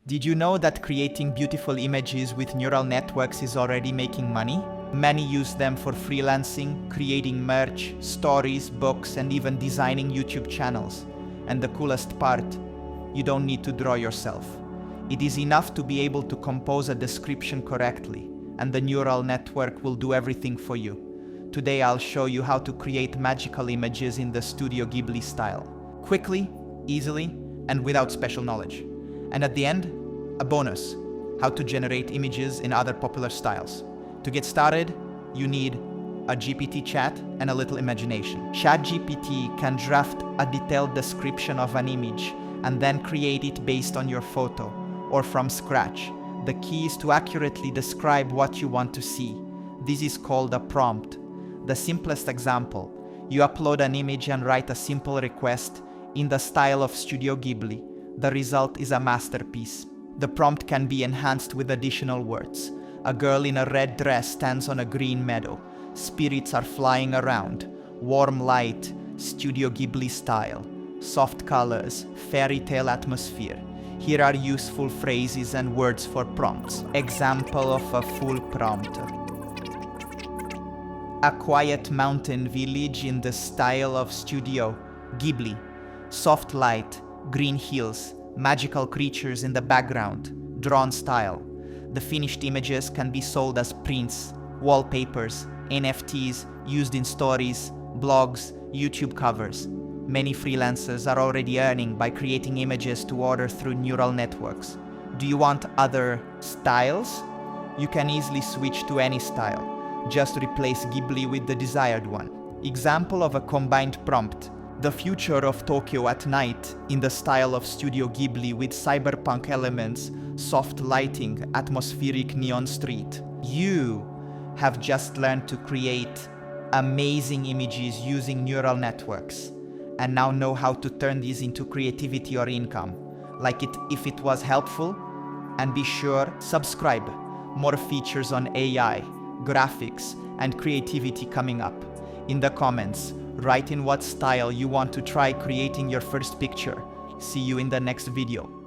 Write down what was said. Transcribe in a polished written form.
Did you know that creating beautiful images with neural networks is already making money? Many use them for freelancing, creating merch, stories, books, and even designing YouTube channels. And the coolest part, you don't need to draw yourself. It is enough to be able to compose a description correctly, and the neural network will do everything for you. Today I'll show you how to create magical images in the Studio Ghibli style. Quickly, easily, and without special knowledge. And at the end, a bonus, how to generate images in other popular styles. To get started, you need a GPT chat and a little imagination. ChatGPT can draft a detailed description of an image and then create it based on your photo or from scratch. The key is to accurately describe what you want to see. This is called a prompt. The simplest example, you upload an image and write a simple request in the style of Studio Ghibli. The result is a masterpiece. The prompt can be enhanced with additional words. A girl in a red dress stands on a green meadow. Spirits are flying around. Warm light, Studio Ghibli style. Soft colors, fairy tale atmosphere. Here are useful phrases and words for prompts. Example of a full prompt. A quiet mountain village in the style of Studio Ghibli. Soft light, green hills, magical creatures in the background, drawn style. The finished images can be sold as prints, wallpapers, NFTs used in stories, blogs, YouTube covers. Many freelancers are already earning by creating images to order through neural networks. Do you want other styles? You can easily switch to any style. Just replace Ghibli with the desired one. Example of a combined prompt. The future of Tokyo at night in the style of Studio Ghibli with cyberpunk elements, soft lighting, atmospheric neon street. You have just learned to create amazing images using neural networks and now know how to turn these into creativity or income. Like it if it was helpful, and be sure subscribe. More features on AI, graphics, and creativity coming up. In the comments, write in what style you want to try creating your first picture. See you in the next video.